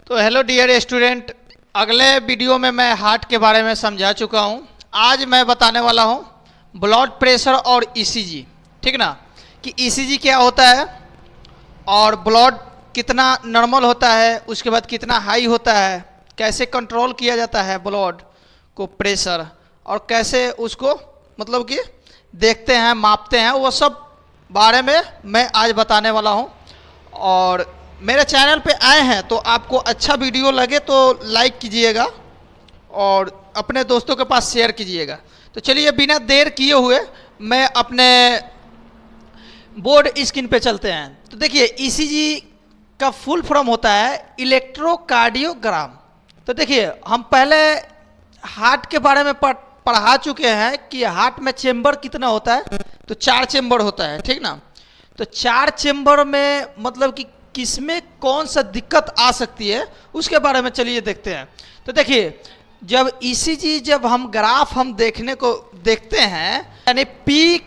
तो hello dear student, अगले video में मैं हार्ट के बारे में समझा चुका हूँ। आज मैं बताने वाला हूँ ब्लड प्रेशर और ईसीजी। ठीक ना, कि ईसीजी क्या होता है और ब्लड कितना नॉर्मल होता है, उसके बाद कितना हाई होता है, कैसे कंट्रोल किया जाता है ब्लड को प्रेशर, और कैसे उसको मतलब कि देखते हैं, मापते हैं, वो सब बारे में मैं आज बताने वाला हूँ। और मेरे चैनल पे आए हैं तो आपको अच्छा वीडियो लगे तो लाइक कीजिएगा और अपने दोस्तों के पास शेयर कीजिएगा। तो चलिए बिना देर किए हुए मैं अपने बोर्ड स्क्रीन पे चलते हैं। तो देखिए ईसीजी का फुल फॉर्म होता है इलेक्ट्रोकार्डियोग्राम। तो देखिए हम पहले हार्ट के बारे में पढ़ा चुके हैं कि हार्ट में चेम्बर कितना होता है, तो 4 चेम्बर होता है। ठीक ना, तो 4 चेम्बर में मतलब कि किसमें कौन सा दिक्कत आ सकती है उसके बारे में चलिए देखते हैं। तो देखिए जब ईसीजी जब हम ग्राफ हम देखते हैं यानी P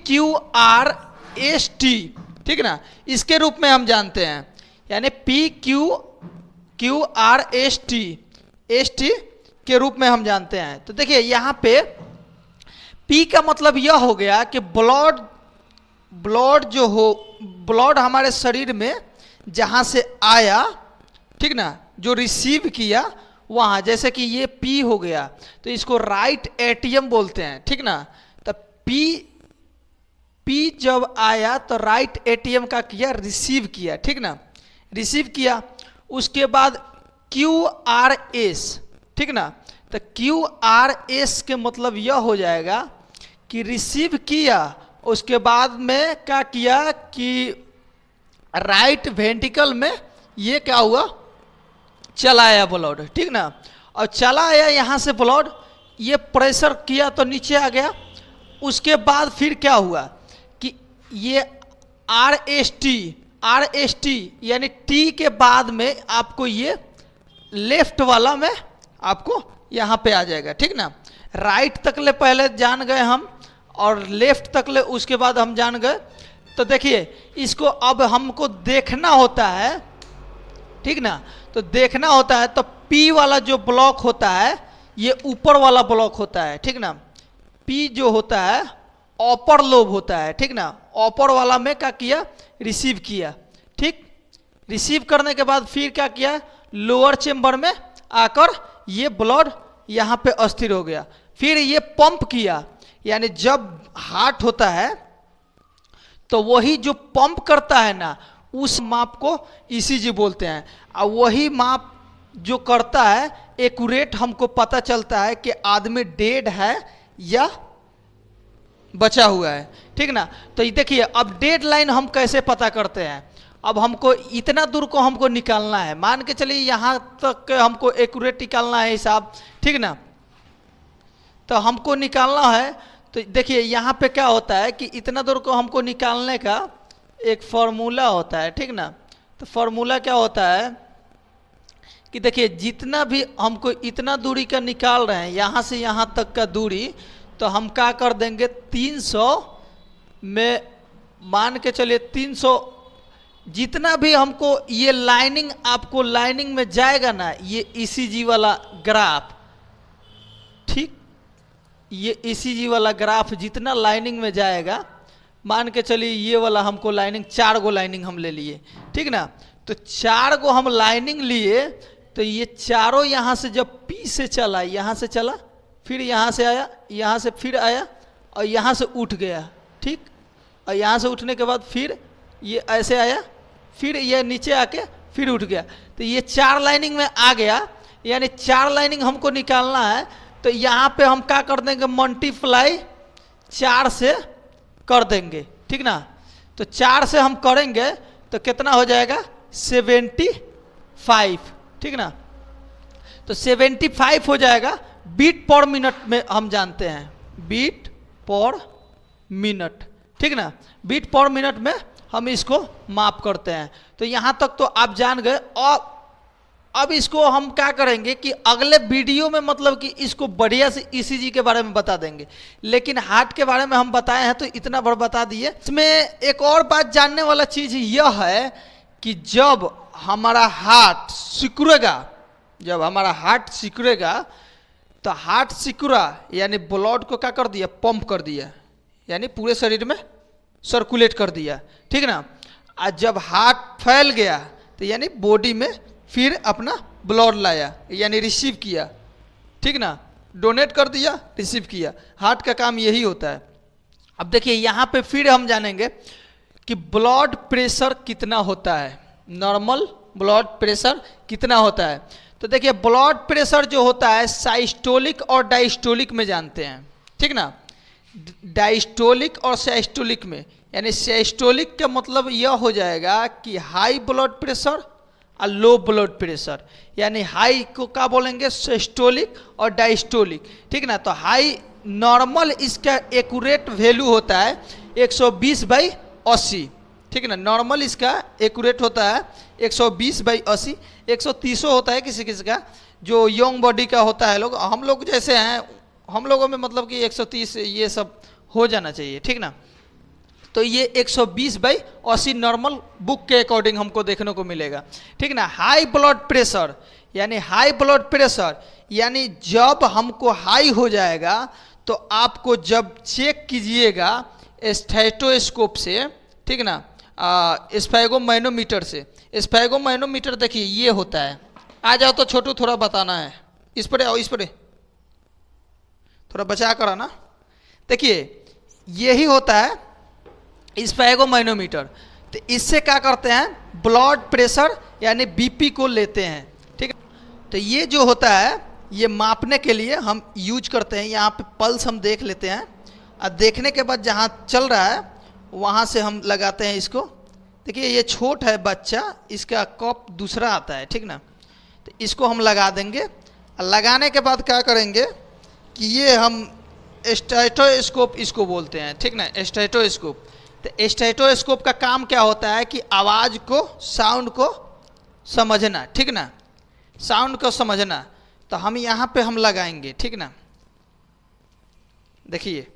Q R S T, ठीक ना, इसके रूप में हम जानते हैं, यानी P Q R S T के रूप में हम जानते हैं। तो देखिए यहाँ पे पी का मतलब यह हो गया कि ब्लड हमारे शरीर में जहाँ से आया, ठीक ना, जो रिसीव किया वहाँ, जैसे कि ये पी हो गया तो इसको राइट एटीएम बोलते हैं। ठीक ना, तो पी जब आया तो राइट एटीएम का किया, रिसीव किया। ठीक ना, रिसीव किया, उसके बाद क्यू आर एस, ठीक ना, तो क्यू आर एस के मतलब यह हो जाएगा कि रिसीव किया, उसके बाद में क्या किया कि राइट वेंट्रिकल में ये क्या हुआ, चला आया ब्लड। ठीक ना, और चला आया यहाँ से ब्लड, ये प्रेशर किया तो नीचे आ गया। उसके बाद फिर क्या हुआ कि ये आर एस टी यानी टी के बाद में आपको ये लेफ्ट वाला में आपको यहाँ पे आ जाएगा। ठीक ना, राइट तक ले पहले जान गए हम और लेफ्ट तक ले उसके बाद हम जान गए। तो देखिए इसको अब हमको देखना होता है, ठीक ना, तो देखना होता है तो पी वाला जो ब्लॉक होता है ये ऊपर वाला ब्लॉक होता है। ठीक ना, पी जो होता है अपर लोब होता है। ठीक ना, अपर वाला में क्या किया, रिसीव किया। ठीक, रिसीव करने के बाद फिर क्या किया, लोअर चेम्बर में आकर ये ब्लड यहाँ पे अस्थिर हो गया। फिर ये पंप किया, यानी जब हार्ट होता है तो वही जो पंप करता है ना, उस माप को ईसीजी बोलते हैं। और वही माप जो करता है एक्यूरेट हमको पता चलता है कि आदमी डेड है या बचा हुआ है। ठीक ना, तो ये देखिए अब डेड लाइन हम कैसे पता करते हैं। अब हमको इतना दूर को हमको निकालना है, मान के चलिए यहाँ तक हमको एक्यूरेट निकालना है हिसाब। ठीक ना, तो हमको निकालना है। तो देखिए यहाँ पे क्या होता है कि इतना दूर को हमको निकालने का एक फॉर्मूला होता है। ठीक ना, तो फॉर्मूला क्या होता है कि देखिए जितना भी हमको इतना दूरी का निकाल रहे हैं, यहाँ से यहाँ तक का दूरी, तो हम क्या कर देंगे 300 में, मान के चलिए 300, जितना भी हमको ये लाइनिंग, आपको लाइनिंग में जाएगा ना ये ईसीजी वाला ग्राफ, ठीक, ये ईसीजी वाला ग्राफ जितना लाइनिंग में जाएगा, मान के चलिए ये वाला हमको लाइनिंग 4 गो लाइनिंग हम ले लिए। ठीक ना, तो 4 गो हम लाइनिंग लिए, तो ये चारों यहाँ से जब पी से चला, यहाँ से चला, फिर यहाँ से आया, यहाँ से फिर आया और यहाँ से उठ गया। ठीक, और यहाँ से उठने के बाद फिर ये ऐसे आया, फिर ये नीचे आके फिर उठ गया। तो ये 4 लाइनिंग में आ गया, यानी 4 लाइनिंग हमको निकालना है। तो यहाँ पे हम क्या कर देंगे, मल्टीप्लाई 4 से कर देंगे। ठीक ना, तो 4 से हम करेंगे तो कितना हो जाएगा, 75। ठीक ना, तो 75 हो जाएगा। बीट पर मिनट में हम जानते हैं, बीट पर मिनट। ठीक ना, बीट पर मिनट में हम इसको माप करते हैं। तो यहाँ तक तो आप जान गए। और अब इसको हम क्या करेंगे कि अगले वीडियो में मतलब कि इसको बढ़िया से ईसीजी के बारे में बता देंगे, लेकिन हार्ट के बारे में हम बताए हैं तो इतना बड़ा बता दिए। इसमें एक और बात जानने वाला चीज़ यह है कि जब हमारा हार्ट सिकुड़ेगा, जब हमारा हार्ट सिकुड़ेगा तो हार्ट सिकुड़ा यानी ब्लड को क्या कर दिया, पंप कर दिया, यानी पूरे शरीर में सर्कुलेट कर दिया, ठीक ना। और जब हार्ट फैल गया तो यानी बॉडी में फिर अपना ब्लड लाया, यानी रिसीव किया, ठीक ना, डोनेट कर दिया, रिसीव किया। हार्ट का काम यही होता है। अब देखिए यहाँ पे फिर हम जानेंगे कि ब्लड प्रेशर कितना होता है, नॉर्मल ब्लड प्रेशर कितना होता है। तो देखिए ब्लड प्रेशर जो होता है साइस्टोलिक और डायस्टोलिक में जानते हैं, ठीक ना, डायस्टोलिक और सिस्टोलिक में। यानी सिस्टोलिक का मतलब यह हो जाएगा कि हाई ब्लड प्रेशर और लो ब्लड प्रेशर, यानी हाई को क्या बोलेंगे, सिस्टोलिक और डायस्टोलिक, ठीक ना। तो हाई नॉर्मल इसका एक्यूरेट वैल्यू होता है 120/80, ठीक ना। नॉर्मल इसका एक्यूरेट होता है 120/80, 130 होता है किसी किसी का, जो यंग बॉडी का होता है। लोग हम लोग जैसे हैं, हम लोगों में मतलब कि 130 ये सब हो जाना चाहिए, ठीक ना। तो ये 120/80 नॉर्मल बुक के अकॉर्डिंग हमको देखने को मिलेगा, ठीक ना। हाई ब्लड प्रेशर यानी हाई ब्लड प्रेशर यानी जब हमको हाई हो जाएगा तो आपको जब चेक कीजिएगा स्टेथोस्कोप से, ठीक ना, स्फेगोमैनोमीटर से। स्फेगोमैनोमीटर देखिए ये होता है, आ जाओ तो छोटू थोड़ा बताना है, इस पर आओ, इस पर थोड़ा बचा कर आना। देखिए यही होता है स्फेगोमैनोमीटर। तो इससे क्या करते हैं, ब्लड प्रेशर यानी बीपी को लेते हैं, ठीक है। तो ये जो होता है ये मापने के लिए हम यूज करते हैं। यहाँ पे पल्स हम देख लेते हैं और देखने के बाद जहाँ चल रहा है वहाँ से हम लगाते हैं इसको। देखिए ये छोट है बच्चा, इसका कप दूसरा आता है, ठीक ना। तो इसको हम लगा देंगे और लगाने के बाद क्या करेंगे कि ये हम स्टेथोस्कोप इसको बोलते हैं, ठीक ना, स्टेथोस्कोप। तो स्टेथोस्कोप का काम क्या होता है कि आवाज़ को, साउंड को समझना, ठीक ना, साउंड को समझना। तो हम यहाँ पे हम लगाएंगे, ठीक ना, देखिए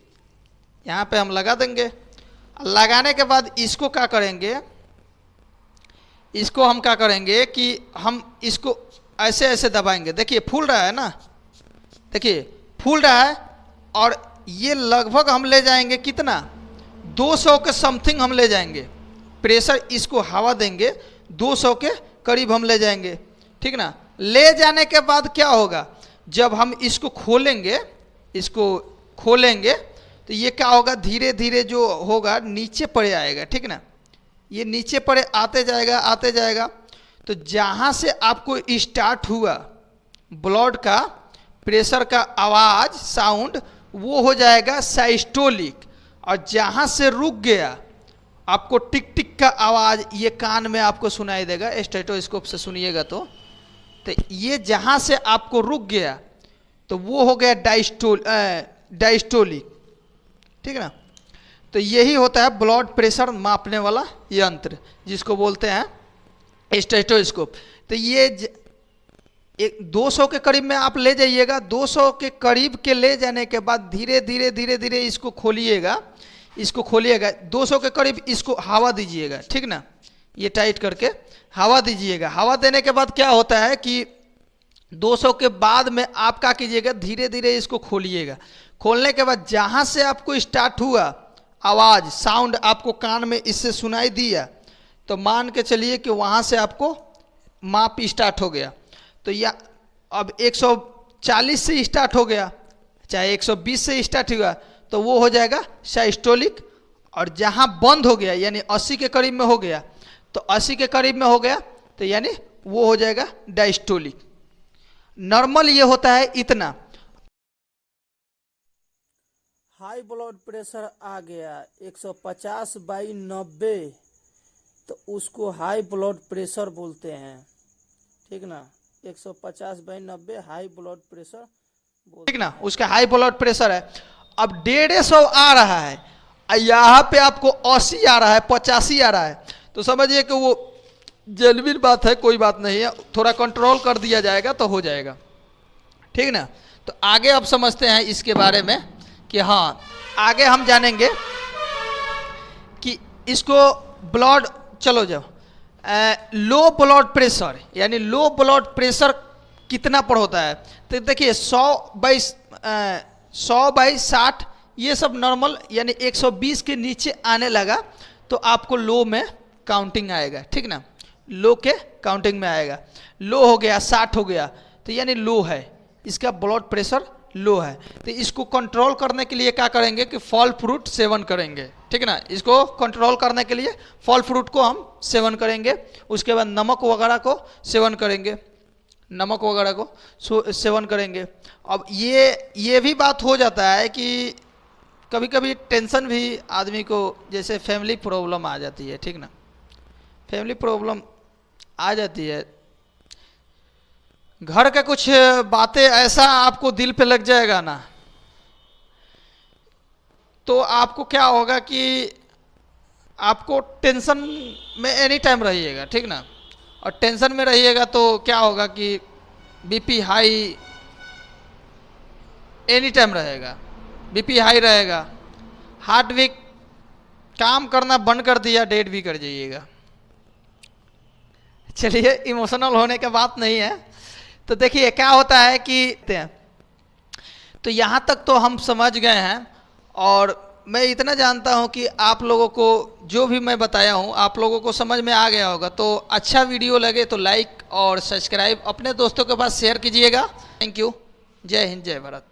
यहाँ पे हम लगा देंगे। लगाने के बाद इसको क्या करेंगे, इसको हम क्या करेंगे कि हम इसको ऐसे ऐसे दबाएंगे। देखिए फूल रहा है ना, देखिए फूल रहा है, और ये लगभग हम ले जाएंगे कितना, 200 के समथिंग हम ले जाएंगे प्रेशर। इसको हवा देंगे 200 के करीब हम ले जाएंगे, ठीक ना। ले जाने के बाद क्या होगा, जब हम इसको खोलेंगे, इसको खोलेंगे तो ये क्या होगा, धीरे धीरे जो होगा नीचे पड़े आएगा, ठीक ना। ये नीचे पड़े आते जाएगा, आते जाएगा। तो जहाँ से आपको स्टार्ट हुआ ब्लड का प्रेशर का आवाज़, साउंड, वो हो जाएगा साइस्टोलिक। और जहाँ से रुक गया आपको टिक टिक का आवाज़ ये कान में आपको सुनाई देगा, स्टेथोस्कोप से सुनिएगा तो ये जहाँ से आपको रुक गया तो वो हो गया डायस्टोलिक, ठीक है ना। तो यही होता है ब्लड प्रेशर मापने वाला यंत्र, जिसको बोलते हैं स्टेथोस्कोप। तो ये 200 के करीब में आप ले जाइएगा। 200 के करीब के ले जाने के बाद धीरे धीरे धीरे धीरे इसको खोलिएगा, इसको खोलिएगा 200 के करीब, इसको हवा दीजिएगा, ठीक ना, ये टाइट करके हवा दीजिएगा। हवा देने के बाद क्या होता है कि 200 के बाद में आप क्या कीजिएगा, धीरे धीरे इसको खोलिएगा। खोलने के बाद जहाँ से आपको स्टार्ट हुआ आवाज़, साउंड आपको कान में इससे सुनाई दिया, तो मान के चलिए कि वहाँ से आपको माप स्टार्ट हो गया। तो या अब 140 से स्टार्ट हो गया, चाहे 120 से स्टार्ट हुआ, तो वो हो जाएगा साइस्टोलिक। और जहाँ बंद हो गया यानी 80 के करीब में हो गया, तो 80 के करीब में हो गया तो यानी वो हो जाएगा डायस्टोलिक। नॉर्मल ये होता है इतना। हाई ब्लड प्रेशर आ गया 150/90, तो उसको हाई ब्लड प्रेशर बोलते हैं, ठीक ना। 150/90 हाई ब्लड प्रेशर, ठीक ना, उसका हाई ब्लड प्रेशर है। अब 150 आ रहा है, यहाँ पे आपको 80 आ रहा है, 85 आ रहा है, तो समझिए कि वो जेन्युइन बात है, कोई बात नहीं है, थोड़ा कंट्रोल कर दिया जाएगा तो हो जाएगा, ठीक ना। तो आगे अब समझते हैं इसके बारे में कि हाँ, आगे हम जानेंगे कि इसको ब्लड, चलो जाओ, लो ब्लड प्रेशर, यानी लो ब्लड प्रेशर कितना पर होता है, तो देखिए 100/60 ये सब नॉर्मल, यानी 120 के नीचे आने लगा तो आपको लो में काउंटिंग आएगा, ठीक ना, लो के काउंटिंग में आएगा। लो हो गया, 60 हो गया, तो यानी लो है, इसका ब्लड प्रेशर लो है। तो इसको कंट्रोल करने के लिए क्या करेंगे कि फल फ्रूट सेवन करेंगे, ठीक है ना, इसको कंट्रोल करने के लिए फल फ्रूट को हम सेवन करेंगे। उसके बाद नमक वगैरह को सेवन करेंगे, नमक वगैरह को सेवन करेंगे। अब ये भी बात हो जाता है कि कभी कभी टेंशन भी आदमी को, जैसे फैमिली प्रॉब्लम आ जाती है, ठीक ना, फैमिली प्रॉब्लम आ जाती है, घर का कुछ बातें ऐसा आपको दिल पे लग जाएगा ना, तो आपको क्या होगा कि आपको टेंशन में एनी टाइम रहिएगा, ठीक ना, और टेंशन में रहिएगा तो क्या होगा कि बीपी हाई एनी टाइम रहेगा, बीपी हाई रहेगा, हार्ट भी काम करना बंद कर दिया, डेड भी कर जाइएगा। चलिए, इमोशनल होने का बात नहीं है। तो देखिए क्या होता है कि तो यहाँ तक तो हम समझ गए हैं, और मैं इतना जानता हूँ कि आप लोगों को जो भी मैं बताया हूँ आप लोगों को समझ में आ गया होगा। तो अच्छा वीडियो लगे तो लाइक और सब्सक्राइब अपने दोस्तों के पास शेयर कीजिएगा। Thank you. जय हिंद, जय भारत।